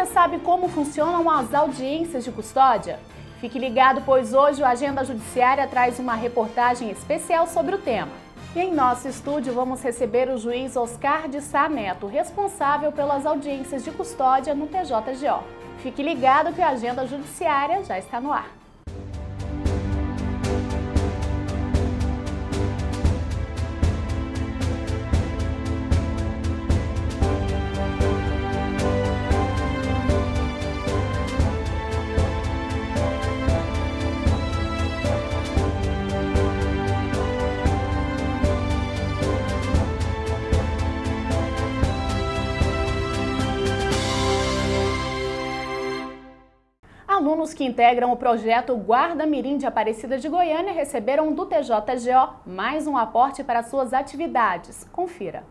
você sabe como funcionam as audiências de custódia? Fique ligado, pois hoje o Agenda Judiciária traz uma reportagem especial sobre o tema. E em nosso estúdio vamos receber o juiz Oscar de Sá Neto, responsável pelas audiências de custódia no TJGO. Fique ligado que a Agenda Judiciária já está no ar. Alunos que integram o projeto Guarda Mirim de Aparecida de Goiânia receberam do TJGO mais um aporte para suas atividades. Confira.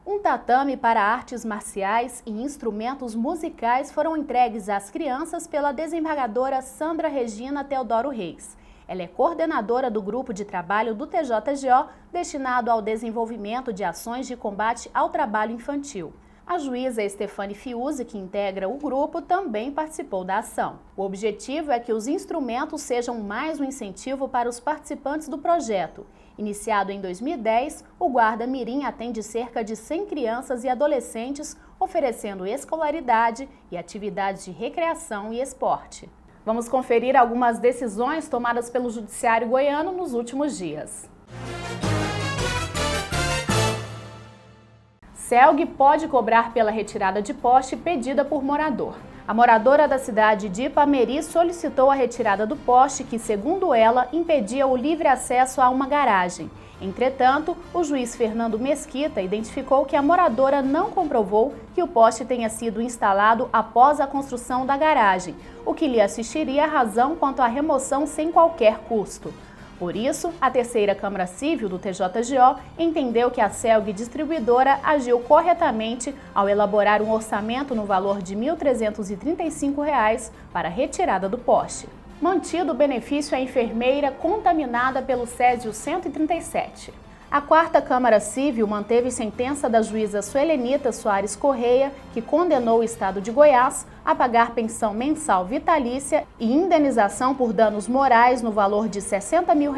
Um tatame para artes marciais e instrumentos musicais foram entregues às crianças pela desembargadora Sandra Regina Teodoro Reis. Ela é coordenadora do grupo de trabalho do TJGO destinado ao desenvolvimento de ações de combate ao trabalho infantil. A juíza Stefane Fiuzi, que integra o grupo, também participou da ação. O objetivo é que os instrumentos sejam mais um incentivo para os participantes do projeto. Iniciado em 2010, o Guarda Mirim atende cerca de 100 crianças e adolescentes, oferecendo escolaridade e atividades de recreação e esporte. Vamos conferir algumas decisões tomadas pelo Judiciário goiano nos últimos dias. CELG pode cobrar pela retirada de poste pedida por morador. A moradora da cidade de Ipameri solicitou a retirada do poste que, segundo ela, impedia o livre acesso a uma garagem. Entretanto, o juiz Fernando Mesquita identificou que a moradora não comprovou que o poste tenha sido instalado após a construção da garagem, o que lhe assistiria a razão quanto à remoção sem qualquer custo. Por isso, a terceira Câmara Civil do TJGO entendeu que a CELG distribuidora agiu corretamente ao elaborar um orçamento no valor de R$ 1.335 para a retirada do poste. Mantido o benefício à enfermeira contaminada pelo Césio 137. A quarta Câmara Civil manteve sentença da juíza Suelenita Soares Correia, que condenou o Estado de Goiás a pagar pensão mensal vitalícia e indenização por danos morais no valor de R$ 60 mil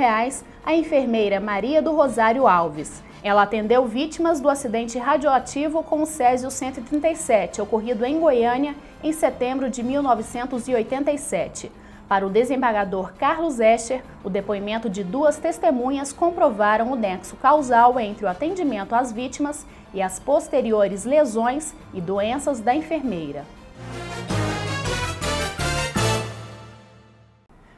à enfermeira Maria do Rosário Alves. Ela atendeu vítimas do acidente radioativo com o Césio 137, ocorrido em Goiânia em setembro de 1987. Para o desembargador Carlos Escher, o depoimento de duas testemunhas comprovaram o nexo causal entre o atendimento às vítimas e as posteriores lesões e doenças da enfermeira.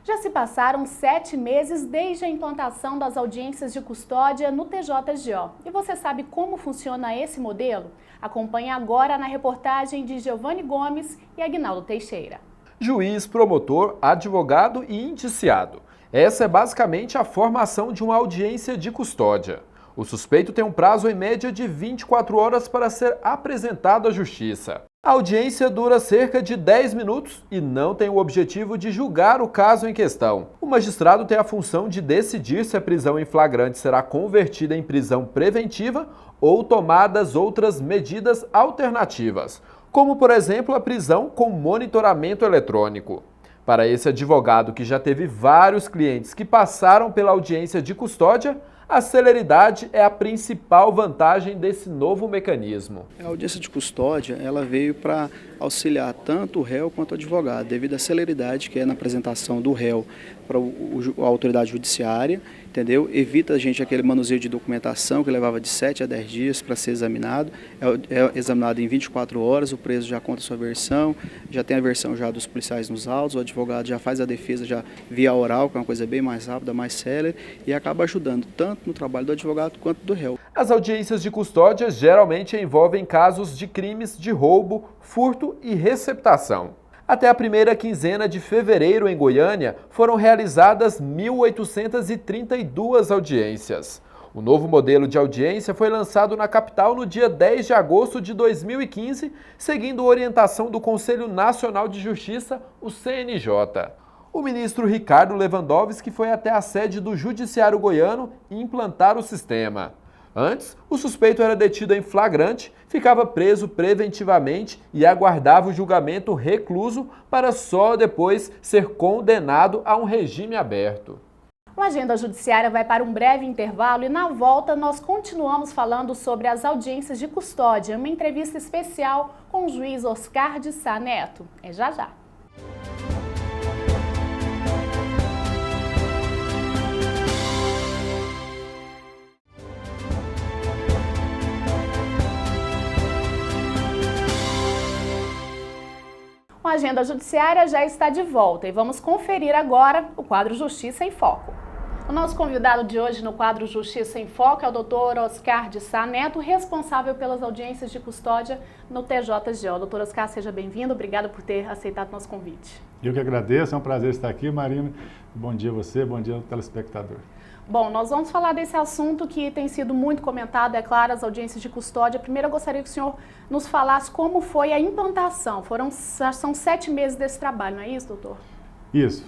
Já se passaram 7 meses desde a implantação das audiências de custódia no TJGO. E você sabe como funciona esse modelo? Acompanhe agora na reportagem de Giovanni Gomes e Aguinaldo Teixeira. Juiz, promotor, advogado e indiciado. Essa é basicamente a formação de uma audiência de custódia. O suspeito tem um prazo em média de 24 horas para ser apresentado à justiça. A audiência dura cerca de 10 minutos e não tem o objetivo de julgar o caso em questão. O magistrado tem a função de decidir se a prisão em flagrante será convertida em prisão preventiva ou tomadas outras medidas alternativas, como, por exemplo, a prisão com monitoramento eletrônico. Para esse advogado que já teve vários clientes que passaram pela audiência de custódia, a celeridade é a principal vantagem desse novo mecanismo. A audiência de custódia ela veio para auxiliar tanto o réu quanto o advogado, devido à celeridade que é na apresentação do réu para a autoridade judiciária, entendeu? Evita a gente aquele manuseio de documentação que levava de 7 a 10 dias para ser examinado. É examinado em 24 horas, o preso já conta a sua versão, já tem a versão já dos policiais nos autos, o advogado já faz a defesa já via oral, que é uma coisa bem mais rápida, mais célere, e acaba ajudando tanto no trabalho do advogado quanto do réu. As audiências de custódia geralmente envolvem casos de crimes de roubo, furto e receptação. Até a primeira quinzena de fevereiro em Goiânia foram realizadas 1.832 audiências. O novo modelo de audiência foi lançado na capital no dia 10 de agosto de 2015, seguindo orientação do Conselho Nacional de Justiça, o CNJ. O ministro Ricardo Lewandowski foi até a sede do Judiciário goiano implantar o sistema. Antes, o suspeito era detido em flagrante, ficava preso preventivamente e aguardava o julgamento recluso para só depois ser condenado a um regime aberto. O Agenda Judiciária vai para um breve intervalo e na volta nós continuamos falando sobre as audiências de custódia, uma entrevista especial com o juiz Oscar de Sá Neto. É já já. A Agenda Judiciária já está de volta e vamos conferir agora o quadro Justiça em Foco. O nosso convidado de hoje no quadro Justiça em Foco é o Dr. Oscar de Sá Neto, responsável pelas audiências de custódia no TJGO. Dr. Oscar, seja bem-vindo, obrigado por ter aceitado o nosso convite. Eu que agradeço, é um prazer estar aqui, Marina. Bom dia a você, bom dia ao telespectador. Bom, nós vamos falar desse assunto que tem sido muito comentado, é claro, as audiências de custódia. Primeiro eu gostaria que o senhor nos falasse como foi a implantação. São 7 meses desse trabalho, não é isso, doutor? Isso.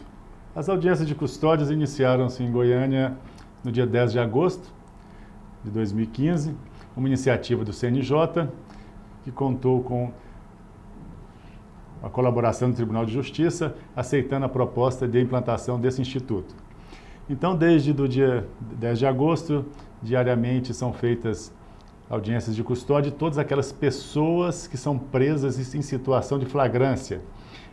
As audiências de custódias iniciaram-se em Goiânia no dia 10 de agosto de 2015, uma iniciativa do CNJ, que contou com a colaboração do Tribunal de Justiça, aceitando a proposta de implantação desse instituto. Então, desde o dia 10 de agosto, diariamente são feitas audiências de custódia de todas aquelas pessoas que são presas em situação de flagrância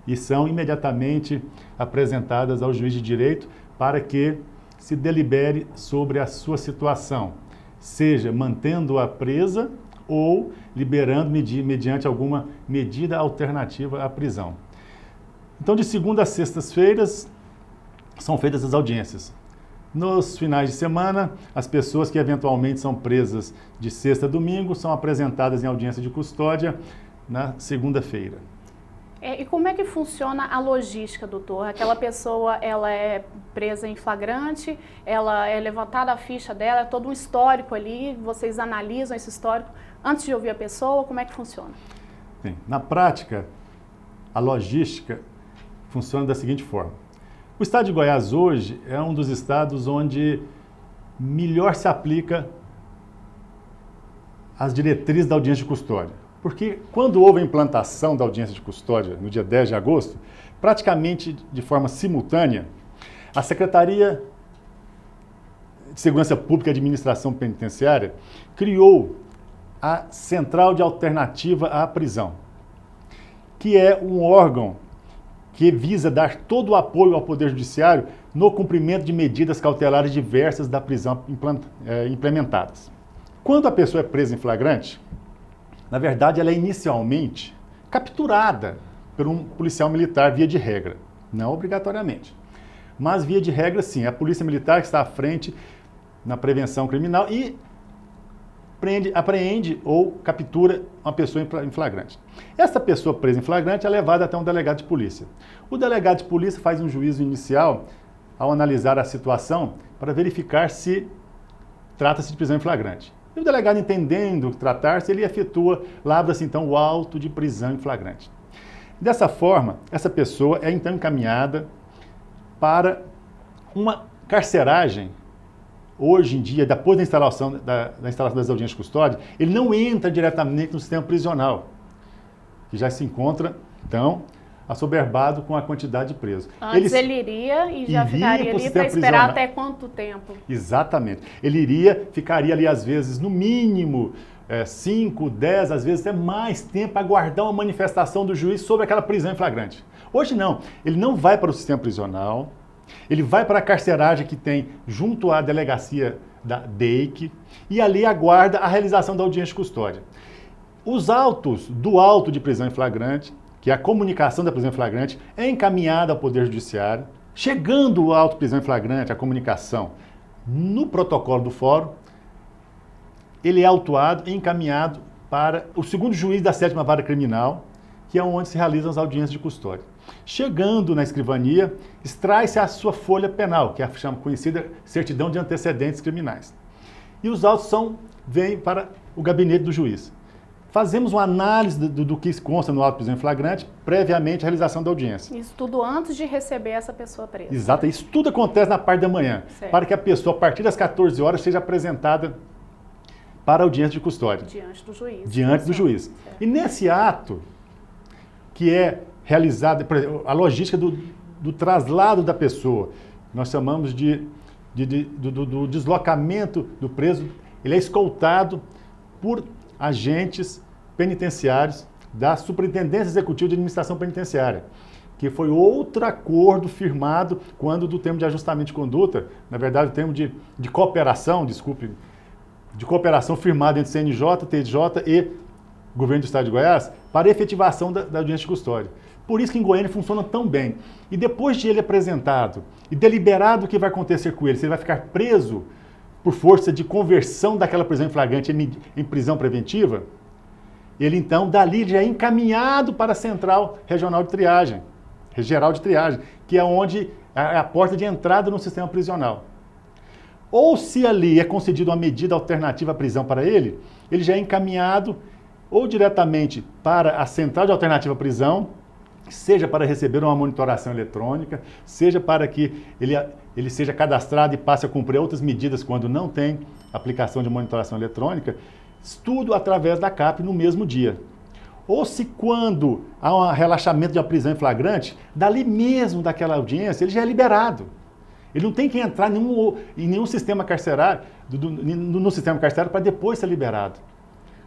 e são imediatamente apresentadas ao juiz de direito para que se delibere sobre a sua situação, seja mantendo-a presa ou liberando mediante alguma medida alternativa à prisão. Então, de segunda a sextas-feiras, são feitas as audiências. Nos finais de semana, as pessoas que eventualmente são presas de sexta a domingo são apresentadas em audiência de custódia na segunda-feira. E como é que funciona a logística, doutor? Aquela pessoa, ela é presa em flagrante, ela é levantada a ficha dela, é todo um histórico ali, vocês analisam esse histórico antes de ouvir a pessoa, como é que funciona? Sim. Na prática, a logística funciona da seguinte forma. O estado de Goiás hoje é um dos estados onde melhor se aplica as diretrizes da audiência de custódia. Porque quando houve a implantação da audiência de custódia, no dia 10 de agosto, praticamente de forma simultânea, a Secretaria de Segurança Pública e Administração Penitenciária criou a Central de Alternativa à Prisão, que é um órgão que visa dar todo o apoio ao Poder Judiciário no cumprimento de medidas cautelares diversas da prisão implementadas. Quando a pessoa é presa em flagrante, na verdade, ela é inicialmente capturada por um policial militar via de regra, não obrigatoriamente. Mas via de regra, sim, é a polícia militar que está à frente na prevenção criminal e apreende ou captura uma pessoa em flagrante. Essa pessoa presa em flagrante é levada até um delegado de polícia. O delegado de polícia faz um juízo inicial ao analisar a situação para verificar se trata-se de prisão em flagrante. E o delegado, entendendo tratar-se, ele efetua, lavra-se então o auto de prisão em flagrante. Dessa forma, essa pessoa é então encaminhada para uma carceragem. Hoje em dia, depois da instalação das audiências de custódia, ele não entra diretamente no sistema prisional, que já se encontra, então, assoberbado com a quantidade de presos. Antes ele iria e já ficaria ali para esperar até quanto tempo? Exatamente. Ele ficaria ali às vezes, no mínimo, 5, 10, às vezes até mais tempo, aguardar uma manifestação do juiz sobre aquela prisão em flagrante. Hoje não. Ele não vai para o sistema prisional, ele vai para a carceragem que tem junto à delegacia da DEIC e ali aguarda a realização da audiência de custódia. Os autos do auto de prisão em flagrante, que é a comunicação da prisão em flagrante, é encaminhada ao Poder Judiciário. Chegando o auto de prisão em flagrante, a comunicação, no protocolo do fórum, ele é autuado e encaminhado para o segundo juiz da 7ª Vara Criminal, que é onde se realizam as audiências de custódia. Chegando na escrivania, extrai-se a sua folha penal, que é a conhecida certidão de antecedentes criminais. E os autos vêm para o gabinete do juiz. Fazemos uma análise do que consta no auto de prisão em flagrante, previamente à realização da audiência. Isso tudo antes de receber essa pessoa presa. Exato, isso tudo acontece na parte da manhã, certo, para que a pessoa, a partir das 14 horas, seja apresentada para a audiência de custódia. Diante do juiz. Diante do juiz. E nesse ato, que é realizado, por exemplo, a logística do traslado da pessoa, nós chamamos do deslocamento do preso, ele é escoltado por agentes penitenciários da Superintendência Executiva de Administração Penitenciária, que foi outro acordo firmado quando do termo de ajustamento de conduta, na verdade o termo de cooperação, de cooperação firmado entre CNJ, TJ e Governo do Estado de Goiás, para efetivação da audiência de custódia. Por isso que em Goiânia funciona tão bem. E depois de ele apresentado e deliberado o que vai acontecer com ele, se ele vai ficar preso por força de conversão daquela prisão em flagrante em prisão preventiva, ele então, dali, já é encaminhado para a Central Regional de Triagem, Geral de Triagem, que é onde é a porta de entrada no sistema prisional. Ou se ali é concedida uma medida alternativa à prisão para ele, ele já é encaminhado ou diretamente para a Central de Alternativa à Prisão, seja para receber uma monitoração eletrônica, seja para que ele seja cadastrado e passe a cumprir outras medidas quando não tem aplicação de monitoração eletrônica, tudo através da CAP no mesmo dia. Ou se quando há um relaxamento de uma prisão em flagrante, dali mesmo daquela audiência, ele já é liberado. Ele não tem que entrar em nenhum sistema carcerário, no sistema carcerário para depois ser liberado.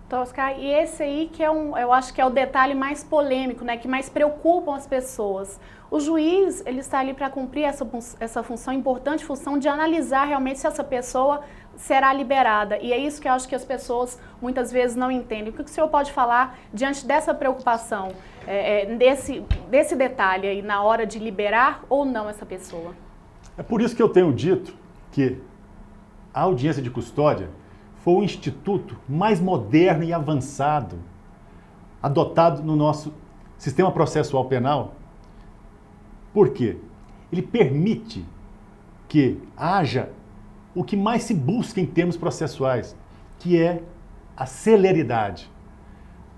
Então, Oscar, e esse aí que eu acho que é o detalhe mais polêmico, né, que mais preocupa as pessoas. O juiz, ele está ali para cumprir essa função, importante função de analisar realmente se essa pessoa será liberada. E é isso que eu acho que as pessoas muitas vezes não entendem. O que o senhor pode falar diante dessa preocupação, desse detalhe aí, na hora de liberar ou não essa pessoa? É por isso que eu tenho dito que a audiência de custódia foi o instituto mais moderno e avançado adotado no nosso sistema processual penal. Por quê? Ele permite que haja o que mais se busca em termos processuais, que é a celeridade,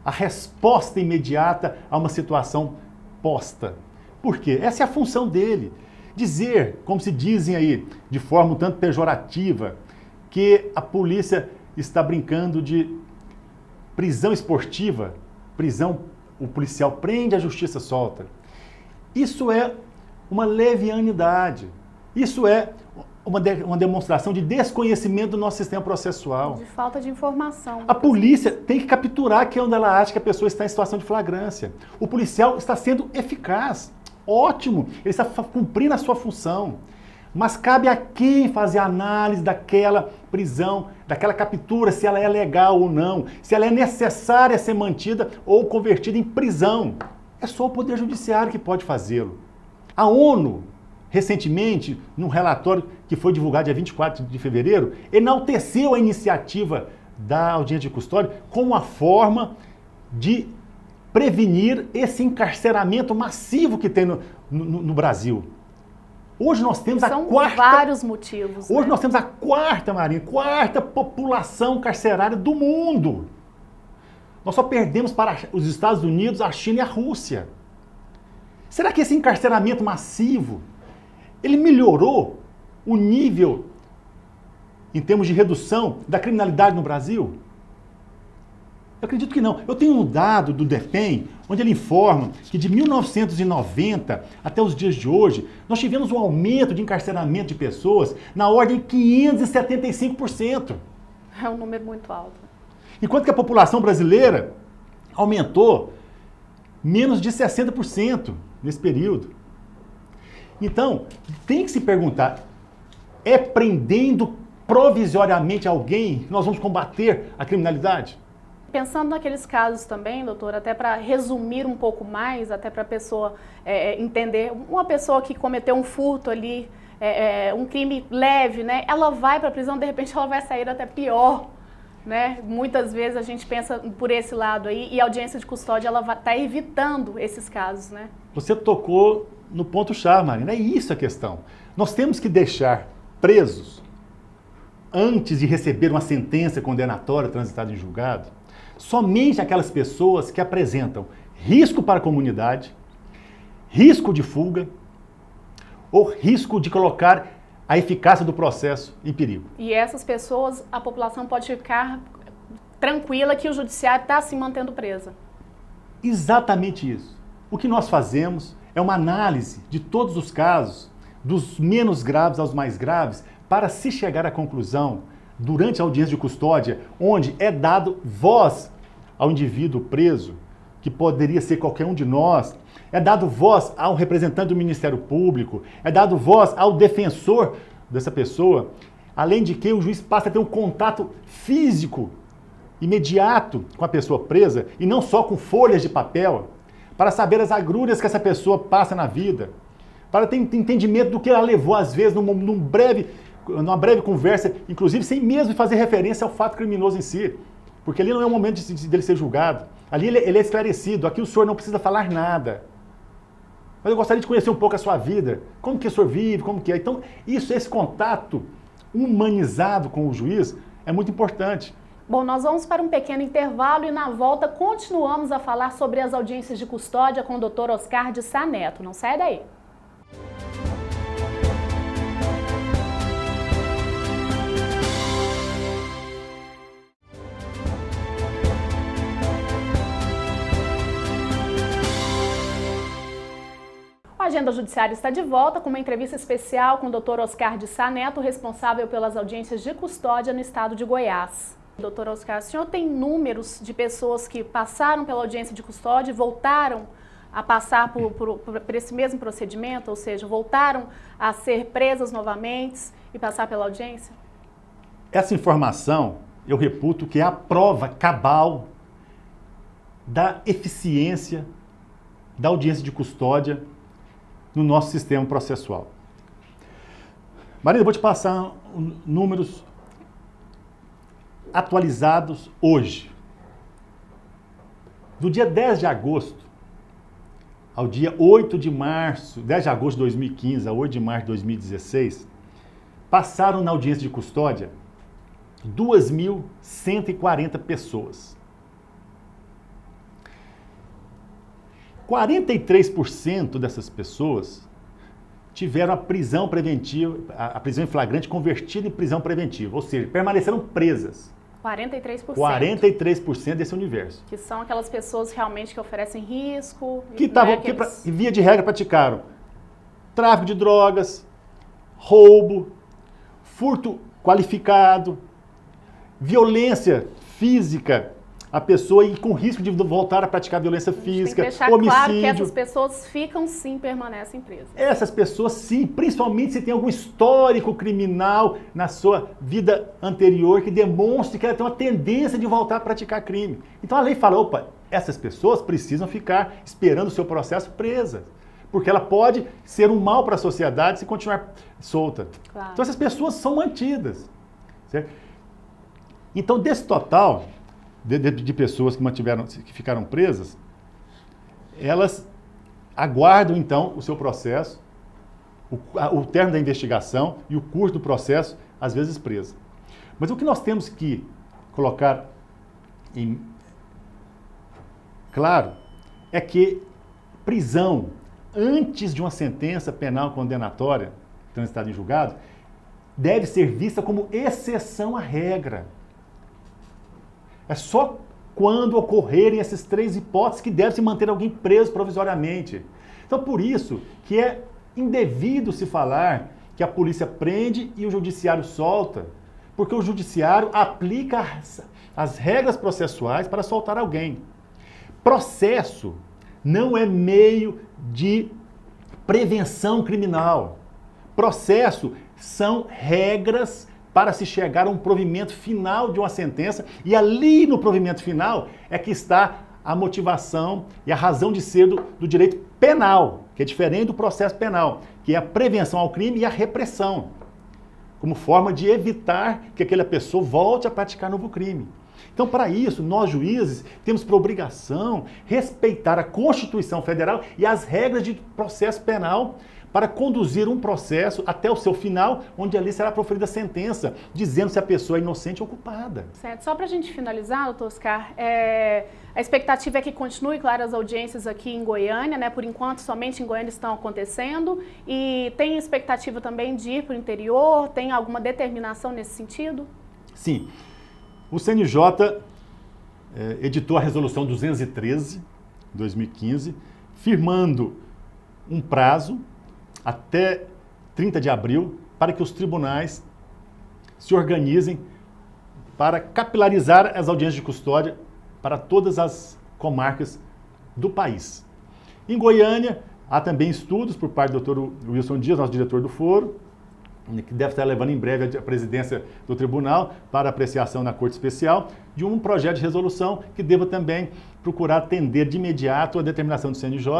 a resposta imediata a uma situação posta. Por quê? Essa é a função dele. Dizer, como se dizem aí, de forma um tanto pejorativa, que a polícia está brincando de prisão esportiva, o policial prende, a justiça solta. Isso é uma levianidade, isso é uma demonstração de desconhecimento do nosso sistema processual. De falta de informação. A polícia tem que capturar que é onde ela acha que a pessoa está em situação de flagrância. O policial está sendo eficaz, ótimo, ele está cumprindo a sua função. Mas cabe a quem fazer a análise daquela prisão, daquela captura, se ela é legal ou não, se ela é necessária ser mantida ou convertida em prisão. É só o Poder Judiciário que pode fazê-lo. A ONU, recentemente, num relatório que foi divulgado dia 24 de fevereiro, enalteceu a iniciativa da audiência de custódia como uma forma de prevenir esse encarceramento massivo que tem no Brasil. Hoje nós temos a quarta... São vários motivos. Hoje nós temos a quarta população carcerária do mundo. Nós só perdemos para os Estados Unidos, a China e a Rússia. Será que esse encarceramento massivo, ele melhorou o nível, em termos de redução, da criminalidade no Brasil? Eu acredito que não. Eu tenho um dado do DEPEN, onde ele informa que de 1990 até os dias de hoje, nós tivemos um aumento de encarceramento de pessoas na ordem de 575%. É um número muito alto. Enquanto que a população brasileira aumentou menos de 60% nesse período. Então, tem que se perguntar, é prendendo provisoriamente alguém que nós vamos combater a criminalidade? Pensando naqueles casos também, doutor, até para resumir um pouco mais, até para a pessoa entender, uma pessoa que cometeu um furto ali, um crime leve, né? Ela vai para a prisão, de repente ela vai sair até pior, né? Muitas vezes a gente pensa por esse lado aí, e a audiência de custódia ela está evitando esses casos, né? Você tocou no ponto-chave, Marina, é isso a questão. Nós temos que deixar presos, antes de receber uma sentença condenatória transitada em julgado, somente aquelas pessoas que apresentam risco para a comunidade, risco de fuga ou risco de colocar a eficácia do processo em perigo. E essas pessoas, a população pode ficar tranquila que o judiciário está se mantendo presa. Exatamente isso. O que nós fazemos é uma análise de todos os casos, dos menos graves aos mais graves, para se chegar à conclusão, durante a audiência de custódia, onde é dado voz ao indivíduo preso, que poderia ser qualquer um de nós, é dado voz ao representante do Ministério Público, é dado voz ao defensor dessa pessoa, além de que o juiz passa a ter um contato físico, imediato com a pessoa presa, e não só com folhas de papel, para saber as agruras que essa pessoa passa na vida, para ter entendimento do que ela levou, às vezes, numa breve conversa, inclusive sem mesmo fazer referência ao fato criminoso em si, porque ali não é o momento dele ser julgado, ali ele é esclarecido, aqui o senhor não precisa falar nada. Mas eu gostaria de conhecer um pouco a sua vida, como que o senhor vive, como que é. Então, esse contato humanizado com o juiz é muito importante. Bom, nós vamos para um pequeno intervalo e na volta continuamos a falar sobre as audiências de custódia com o Dr. Oscar de Sá Neto. Não sai daí. A Agenda Judiciária está de volta com uma entrevista especial com o Dr. Oscar de Sá Neto, responsável pelas audiências de custódia no estado de Goiás. Doutor Oscar, o senhor tem números de pessoas que passaram pela audiência de custódia e voltaram a passar por esse mesmo procedimento, ou seja, voltaram a ser presas novamente e passar pela audiência? Essa informação, eu reputo que é a prova cabal da eficiência da audiência de custódia no nosso sistema processual. Marina, eu vou te passar números atualizados hoje. Do dia 10 de agosto ao dia 8 de março, 10 de agosto de 2015 a 8 de março de 2016, passaram na audiência de custódia 2.140 pessoas. 43% dessas pessoas tiveram a prisão preventiva, a prisão em flagrante convertida em prisão preventiva, ou seja, permaneceram presas. 43%. 43% desse universo. Que são aquelas pessoas realmente que oferecem risco. Que via de regra praticaram tráfico de drogas, roubo, furto qualificado, violência física à pessoa e com risco de voltar a praticar violência física, tem que deixar homicídio. Claro que essas pessoas ficam sim, permanecem presas. Essas pessoas sim, principalmente se tem algum histórico criminal na sua vida anterior que demonstre que ela tem uma tendência de voltar a praticar crime. Então a lei fala, opa, essas pessoas precisam ficar esperando o seu processo presas, porque ela pode ser um mal para a sociedade se continuar solta. Claro. Então essas pessoas são mantidas. Certo? Então desse total de pessoas que ficaram presas, elas aguardam então o seu processo, o término da investigação e o curso do processo, às vezes presa. Mas o que nós temos que colocar em claro é que prisão antes de uma sentença penal condenatória transitada em julgado deve ser vista como exceção à regra. É só quando ocorrerem essas três hipóteses que deve se manter alguém preso provisoriamente. Então, por isso que é indevido se falar que a polícia prende e o judiciário solta, porque o judiciário aplica as regras processuais para soltar alguém. Processo não é meio de prevenção criminal. Processo são regras para se chegar a um provimento final de uma sentença, e ali no provimento final é que está a motivação e a razão de ser do direito penal, que é diferente do processo penal, que é a prevenção ao crime e a repressão, como forma de evitar que aquela pessoa volte a praticar novo crime. Então, para isso, nós juízes temos por obrigação respeitar a Constituição Federal e as regras de processo penal para conduzir um processo até o seu final, onde ali será proferida a sentença, dizendo se a pessoa é inocente ou culpada. Certo. Só para a gente finalizar, doutor Oscar, a expectativa é que continue, claro, as audiências aqui em Goiânia, né? Por enquanto, somente em Goiânia estão acontecendo. E tem expectativa também de ir para o interior? Tem alguma determinação nesse sentido? Sim. O CNJ editou a Resolução 213, 2015, firmando um prazo até 30 de abril para que os tribunais se organizem para capilarizar as audiências de custódia para todas as comarcas do país. Em Goiânia, há também estudos por parte do Dr. Wilson Dias, nosso diretor do foro, que deve estar levando em breve a presidência do tribunal para apreciação na Corte Especial, de um projeto de resolução que deva também procurar atender de imediato a determinação do CNJ,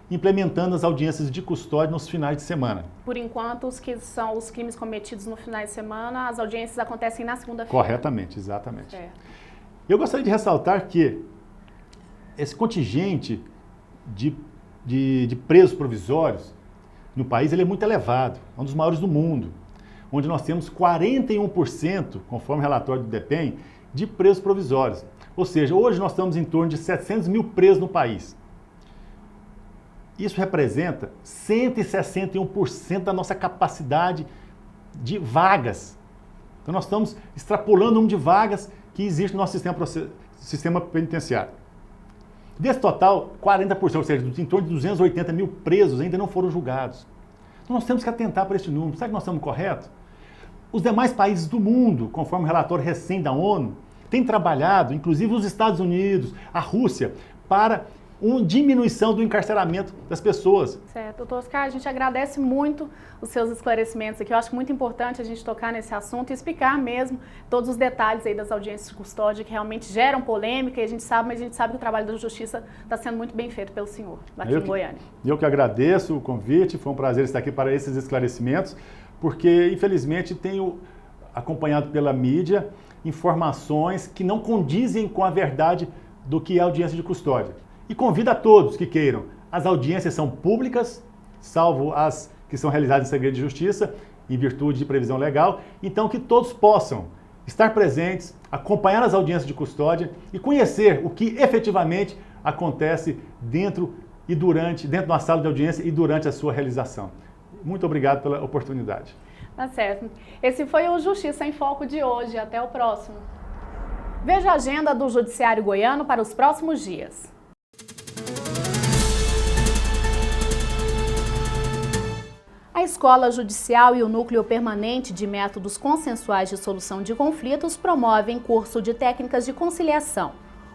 implementando as audiências de custódia nos finais de semana. Por enquanto, os que são os crimes cometidos no final de semana, as audiências acontecem na segunda-feira. Corretamente, exatamente. Eu gostaria de ressaltar que esse contingente de presos provisórios no país ele é muito elevado, é um dos maiores do mundo, onde nós temos 41%, conforme o relatório do DEPEN, de presos provisórios. Ou seja, hoje nós estamos em torno de 700 mil presos no país. Isso representa 161% da nossa capacidade de vagas. Então nós estamos extrapolando o número de vagas que existe no nosso sistema penitenciário. Desse total, 40%, ou seja, em torno de 280 mil presos ainda não foram julgados. Então nós temos que atentar para esse número. Será que nós estamos corretos? Os demais países do mundo, conforme o relatório recém da ONU, têm trabalhado, inclusive os Estados Unidos, a Rússia, para uma diminuição do encarceramento das pessoas. Certo. Doutor Oscar, a gente agradece muito os seus esclarecimentos aqui. Eu acho muito importante a gente tocar nesse assunto e explicar mesmo todos os detalhes aí das audiências de custódia que realmente geram polêmica e a gente sabe que o trabalho da Justiça está sendo muito bem feito pelo senhor, aqui em Goiânia. Eu que agradeço o convite, foi um prazer estar aqui para esses esclarecimentos, porque infelizmente tenho acompanhado pela mídia informações que não condizem com a verdade do que é audiência de custódia. E convido a todos que queiram. As audiências são públicas, salvo as que são realizadas em segredo de justiça, em virtude de previsão legal. Então, que todos possam estar presentes, acompanhar as audiências de custódia e conhecer o que efetivamente acontece dentro da sala de audiência e durante a sua realização. Muito obrigado pela oportunidade. Tá certo. Esse foi o Justiça em Foco de hoje. Até o próximo. Veja a agenda do Judiciário Goiano para os próximos dias. A Escola Judicial e o Núcleo Permanente de Métodos Consensuais de Solução de Conflitos promovem curso de técnicas de conciliação.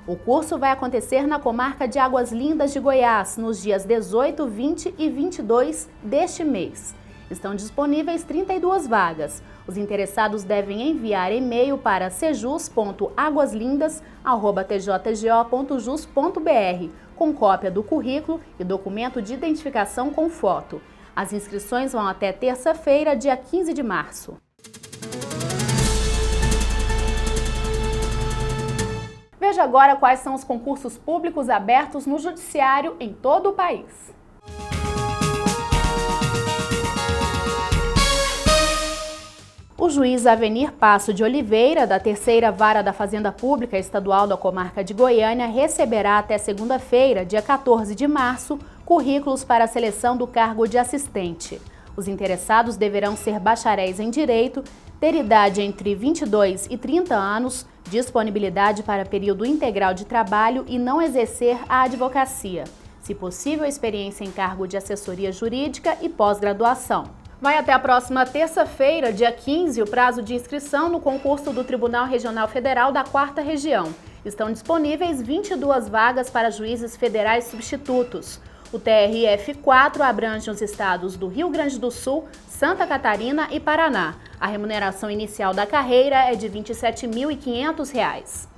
O curso vai acontecer na comarca de Águas Lindas de Goiás, nos dias 18, 20 e 22 deste mês. Estão disponíveis 32 vagas. Os interessados devem enviar e-mail para cejus.aguaslindas@tjtgo.jus.br com cópia do currículo e documento de identificação com foto. As inscrições vão até terça-feira, dia 15 de março. Veja agora quais são os concursos públicos abertos no Judiciário em todo o país. O juiz Avenir Passo de Oliveira, da Terceira Vara da Fazenda Pública Estadual da Comarca de Goiânia, receberá até segunda-feira, dia 14 de março, currículos para a seleção do cargo de assistente. Os interessados deverão ser bacharéis em Direito, ter idade entre 22 e 30 anos, disponibilidade para período integral de trabalho e não exercer a advocacia. Se possível, experiência em cargo de assessoria jurídica e pós-graduação. Vai até a próxima terça-feira, dia 15, o prazo de inscrição no concurso do Tribunal Regional Federal da 4ª Região. Estão disponíveis 22 vagas para juízes federais substitutos. O TRF4 abrange os estados do Rio Grande do Sul, Santa Catarina e Paraná. A remuneração inicial da carreira é de R$ 27.500.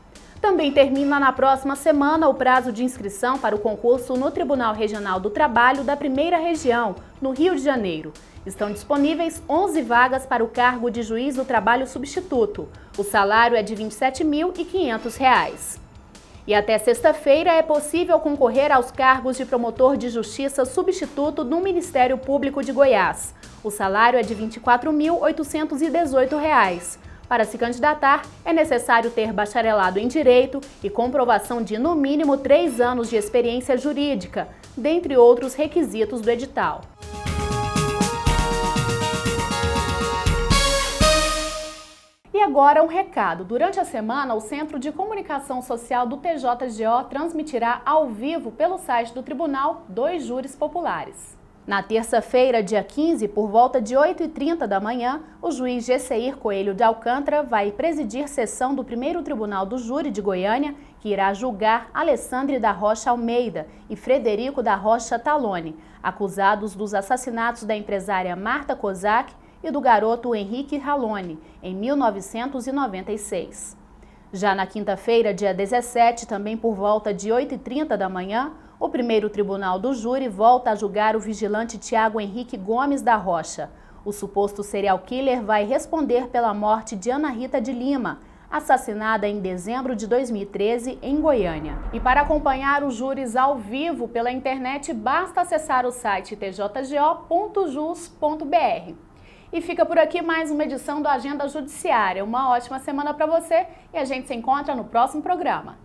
Também termina na próxima semana o prazo de inscrição para o concurso no Tribunal Regional do Trabalho da 1ª Região, no Rio de Janeiro. Estão disponíveis 11 vagas para o cargo de juiz do trabalho substituto. O salário é de R$ 27.500. E até sexta-feira é possível concorrer aos cargos de promotor de justiça substituto no Ministério Público de Goiás. O salário é de R$ 24.818. Para se candidatar, é necessário ter bacharelado em Direito e comprovação de, no mínimo, 3 anos de experiência jurídica, dentre outros requisitos do edital. E agora um recado. Durante a semana, o Centro de Comunicação Social do TJGO transmitirá ao vivo pelo site do Tribunal 2 júris populares. Na terça-feira, dia 15, por volta de 8h30 da manhã, o juiz Gesseir Coelho de Alcântara vai presidir sessão do primeiro Tribunal do Júri de Goiânia, que irá julgar Alessandre da Rocha Almeida e Frederico da Rocha Talone, acusados dos assassinatos da empresária Marta Kozak e do garoto Henrique Ralone, em 1996. Já na quinta-feira, dia 17, também por volta de 8h30 da manhã, o primeiro Tribunal do Júri volta a julgar o vigilante Tiago Henrique Gomes da Rocha. O suposto serial killer vai responder pela morte de Ana Rita de Lima, assassinada em dezembro de 2013 em Goiânia. E para acompanhar os júris ao vivo pela internet, basta acessar o site tjgo.jus.br. E fica por aqui mais uma edição do Agenda Judiciária. Uma ótima semana para você e a gente se encontra no próximo programa.